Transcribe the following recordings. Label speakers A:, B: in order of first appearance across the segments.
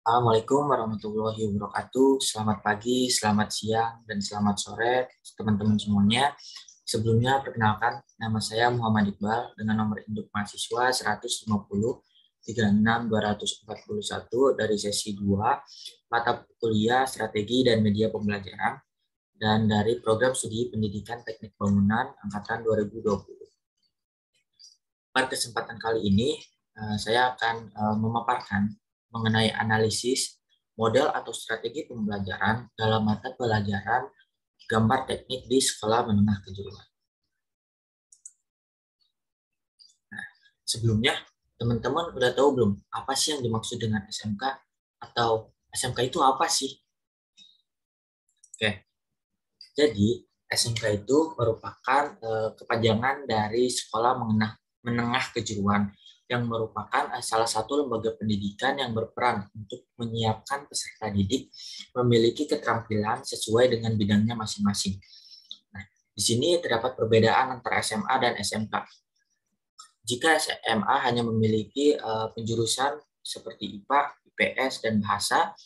A: Assalamualaikum warahmatullahi wabarakatuh. Selamat pagi, selamat siang, dan selamat sore teman-teman semuanya. Sebelumnya perkenalkan, nama saya Muhammad Iqbal dengan nomor induk mahasiswa 150 36 241 dari sesi 2 mata kuliah Strategi dan Media Pembelajaran dan dari program studi Pendidikan Teknik Bangunan angkatan 2020. Pada kesempatan kali ini, saya akan memaparkan mengenai analisis model atau strategi pembelajaran dalam mata pelajaran gambar teknik di sekolah menengah kejuruan. Nah, sebelumnya, teman-teman udah tahu belum apa sih yang dimaksud dengan SMK atau SMK itu apa sih? Oke, jadi SMK itu merupakan kepanjangan dari sekolah menengah kejuruan yang merupakan salah satu lembaga pendidikan yang berperan untuk menyiapkan peserta didik memiliki keterampilan sesuai dengan bidangnya masing-masing. Nah, di sini terdapat perbedaan antara SMA dan SMK. Jika SMA hanya memiliki penjurusan seperti IPA, IPS, dan bahasa,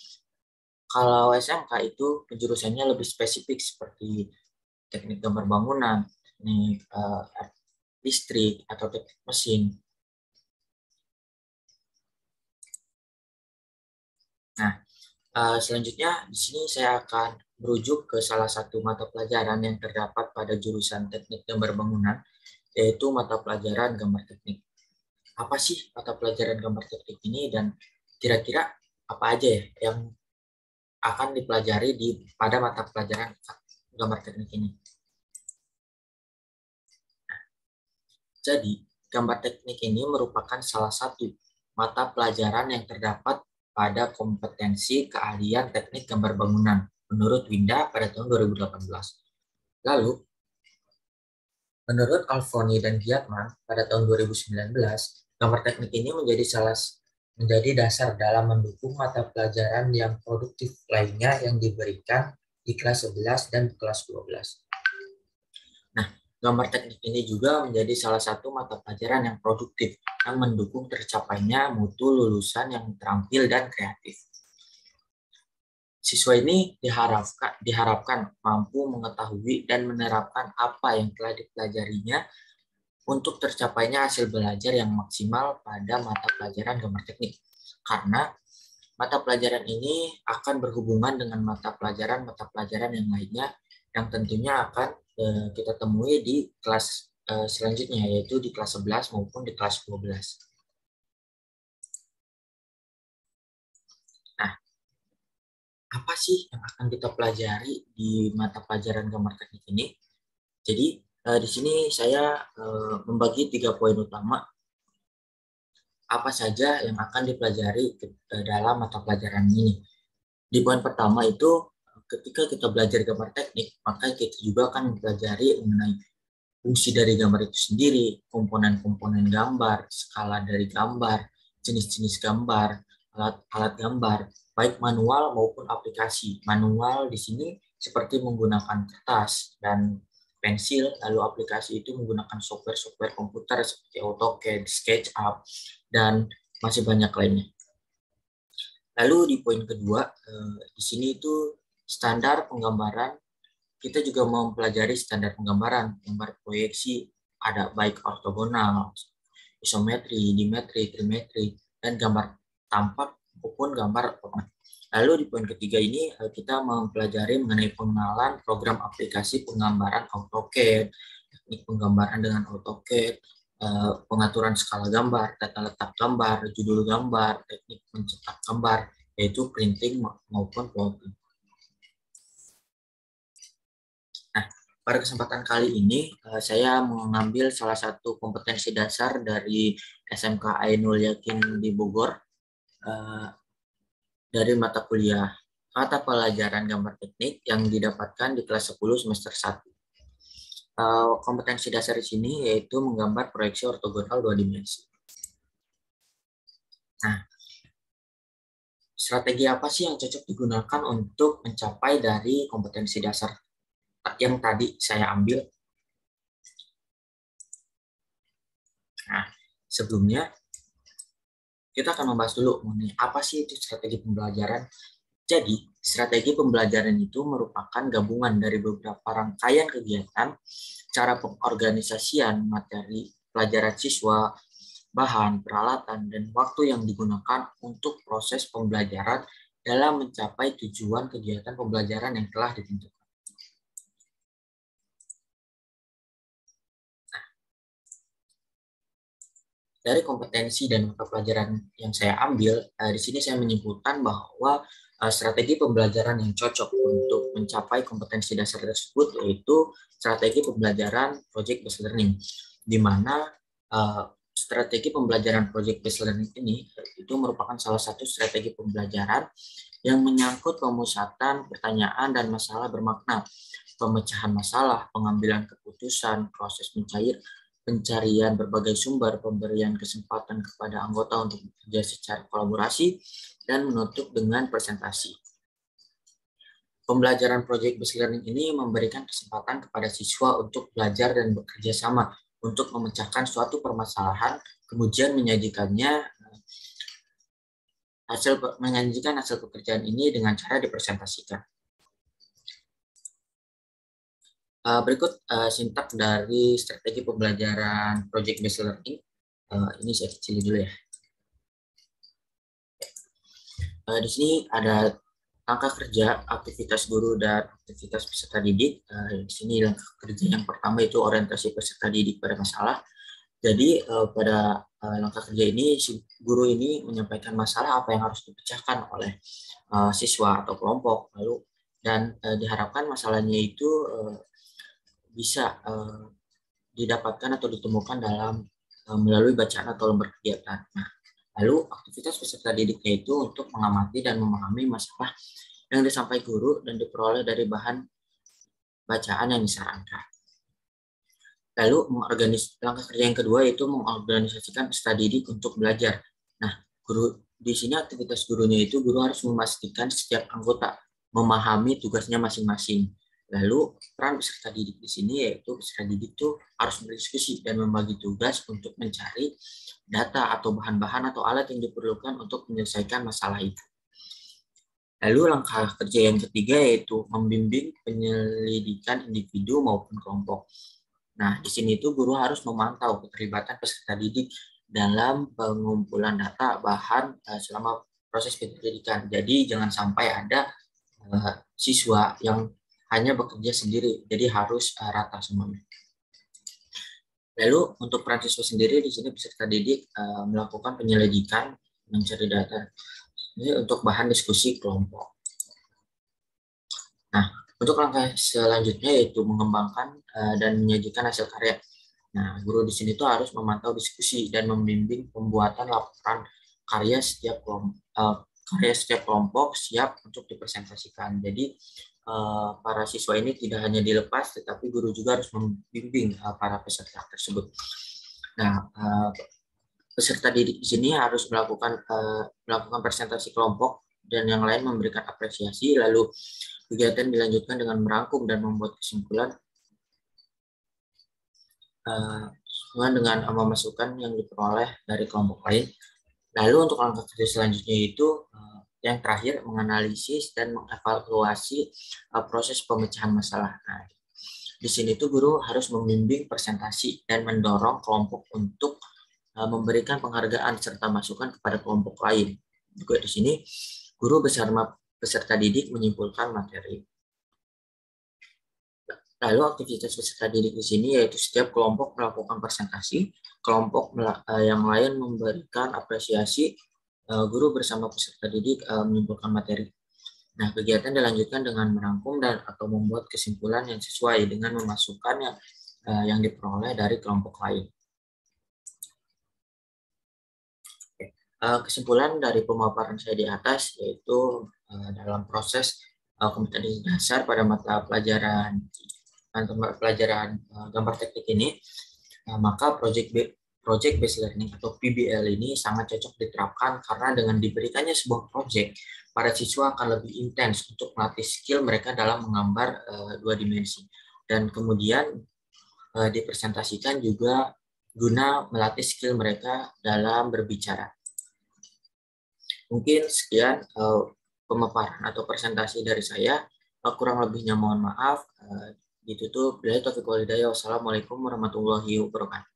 A: kalau SMK itu penjurusannya lebih spesifik seperti teknik gambar bangunan, teknik listrik, atau teknik mesin. Nah, selanjutnya di sini saya akan merujuk ke salah satu mata pelajaran yang terdapat pada jurusan teknik gambar bangunan, yaitu mata pelajaran gambar teknik. Apa sih mata pelajaran gambar teknik ini dan kira-kira apa aja ya yang akan dipelajari pada mata pelajaran gambar teknik ini? Jadi, gambar teknik ini merupakan salah satu mata pelajaran yang terdapat pada kompetensi keahlian teknik gambar bangunan menurut Winda pada tahun 2018. Lalu, menurut Alfoni dan Giatman pada tahun 2019, gambar teknik ini menjadi dasar dalam mendukung mata pelajaran yang produktif lainnya yang diberikan di kelas 11 dan kelas 12. Nah, gambar teknik ini juga menjadi salah satu mata pelajaran yang produktif yang mendukung tercapainya mutu lulusan yang terampil dan kreatif. Siswa ini diharapkan mampu mengetahui dan menerapkan apa yang telah dipelajarinya untuk tercapainya hasil belajar yang maksimal pada mata pelajaran gambar teknik. Karena mata pelajaran ini akan berhubungan dengan mata pelajaran yang lainnya yang tentunya akan kita temui di kelas selanjutnya, yaitu di kelas 11 maupun di kelas 12. Nah, apa sih yang akan kita pelajari di mata pelajaran gambar teknik ini? Jadi, di sini saya membagi 3 poin utama apa saja yang akan dipelajari dalam mata pelajaran ini. Di poin pertama itu, ketika kita belajar gambar teknik, maka kita juga akan mempelajari mengenai fungsi dari gambar itu sendiri, komponen-komponen gambar, skala dari gambar, jenis-jenis gambar, alat-alat gambar, baik manual maupun aplikasi. Manual di sini seperti menggunakan kertas dan pensil, lalu aplikasi itu menggunakan software-software komputer seperti AutoCAD, SketchUp, dan masih banyak lainnya. Lalu di poin kedua, di sini itu standar penggambaran, kita juga mempelajari standar penggambaran, gambar proyeksi, ada baik ortogonal, isometri, dimetri, trimetri, dan gambar tampak maupun gambar format. Lalu di poin ketiga ini kita mempelajari mengenai pengenalan program aplikasi penggambaran AutoCAD, teknik penggambaran dengan AutoCAD, pengaturan skala gambar, data letak gambar, judul gambar, teknik mencetak gambar, yaitu printing maupun plotter. Nah, pada kesempatan kali ini saya mengambil salah satu kompetensi dasar dari SMK Ainul Yakin di Bogor dari mata kuliah mata pelajaran gambar teknik yang didapatkan di kelas 10 semester 1. Kompetensi dasar di sini yaitu menggambar proyeksi ortogonal 2 dimensi. Nah, strategi apa sih yang cocok digunakan untuk mencapai dari kompetensi dasar yang tadi saya ambil? Nah, sebelumnya kita akan membahas dulu mengenai apa sih itu strategi pembelajaran. Jadi, strategi pembelajaran itu merupakan gabungan dari beberapa rangkaian kegiatan, cara pengorganisasian materi pelajaran siswa, bahan, peralatan, dan waktu yang digunakan untuk proses pembelajaran dalam mencapai tujuan kegiatan pembelajaran yang telah ditentukan. Dari kompetensi dan mata pelajaran yang saya ambil, di sini saya menyimpulkan bahwa strategi pembelajaran yang cocok untuk mencapai kompetensi dasar tersebut yaitu strategi pembelajaran project based learning, di mana strategi pembelajaran project based learning ini itu merupakan salah satu strategi pembelajaran yang menyangkut pemusatan pertanyaan dan masalah bermakna, pemecahan masalah, pengambilan keputusan, proses pencarian berbagai sumber, pemberian kesempatan kepada anggota untuk bekerja secara kolaborasi, dan menutup dengan presentasi. Pembelajaran project based learning ini memberikan kesempatan kepada siswa untuk belajar dan bekerja sama untuk memecahkan suatu permasalahan, kemudian menyajikan hasil pekerjaan ini dengan cara dipresentasikan. Berikut sintak dari strategi pembelajaran project based learning. Ini saya kecilin dulu ya. Di sini ada langkah kerja, aktivitas guru, dan aktivitas peserta didik. Di sini langkah kerja yang pertama itu orientasi peserta didik pada masalah. Jadi pada langkah kerja ini, si guru ini menyampaikan masalah apa yang harus dipecahkan oleh siswa atau kelompok, lalu dan diharapkan masalahnya itu bisa didapatkan atau ditemukan dalam melalui bacaan atau lembar kegiatan. Nah, lalu aktivitas peserta didiknya itu untuk mengamati dan memahami masalah yang disampaikan guru dan diperoleh dari bahan bacaan yang disarankan. Lalu langkah kerja yang kedua yaitu mengorganisasikan peserta didik untuk belajar. Nah, guru di sini aktivitas gurunya itu guru harus memastikan setiap anggota memahami tugasnya masing-masing. Lalu peran peserta didik di sini yaitu peserta didik itu harus berdiskusi dan membagi tugas untuk mencari data atau bahan-bahan atau alat yang diperlukan untuk menyelesaikan masalah itu. Lalu langkah kerja yang ketiga yaitu membimbing penyelidikan individu maupun kelompok. Nah, di sini itu guru harus memantau keterlibatan peserta didik dalam pengumpulan data bahan selama proses penyelidikan. Jadi jangan sampai ada siswa yang hanya bekerja sendiri, jadi harus rata semuanya. Lalu untuk peran siswa sendiri di sini peserta didik melakukan penyelidikan, mencari data ini untuk bahan diskusi kelompok. Nah, untuk langkah selanjutnya yaitu mengembangkan dan menyajikan hasil karya. Nah, guru di sini tuh harus memantau diskusi dan membimbing pembuatan laporan karya setiap kelompok siap untuk dipresentasikan. Jadi para siswa ini tidak hanya dilepas, tetapi guru juga harus membimbing para peserta tersebut. Nah, peserta didik di sini harus melakukan presentasi kelompok dan yang lain memberikan apresiasi. Lalu kegiatan dilanjutkan dengan merangkum dan membuat kesimpulan dengan memasukkan yang diperoleh dari kelompok lain. Lalu untuk langkah kerja selanjutnya itu yang terakhir menganalisis dan mengevaluasi proses pemecahan masalah. Nah, di sini tuh guru harus membimbing presentasi dan mendorong kelompok untuk memberikan penghargaan serta masukan kepada kelompok lain. Juga di sini guru bersama peserta didik menyimpulkan materi. Lalu aktivitas peserta didik di sini yaitu setiap kelompok melakukan presentasi, kelompok yang lain memberikan apresiasi, guru bersama peserta didik menyimpulkan materi. Nah, kegiatan dilanjutkan dengan merangkum dan atau membuat kesimpulan yang sesuai dengan memasukkan yang diperoleh dari kelompok lain. Kesimpulan dari pemaparan saya di atas yaitu dalam proses kompetensi dasar pada mata pelajaran gambar teknik ini, maka project based learning atau PBL ini sangat cocok diterapkan karena dengan diberikannya sebuah project, para siswa akan lebih intens untuk melatih skill mereka dalam menggambar dua dimensi dan kemudian dipresentasikan juga guna melatih skill mereka dalam berbicara. Mungkin sekian pemaparan atau presentasi dari saya. Kurang lebihnya mohon maaf. Ditutup. Wassalamualaikum warahmatullahi wabarakatuh.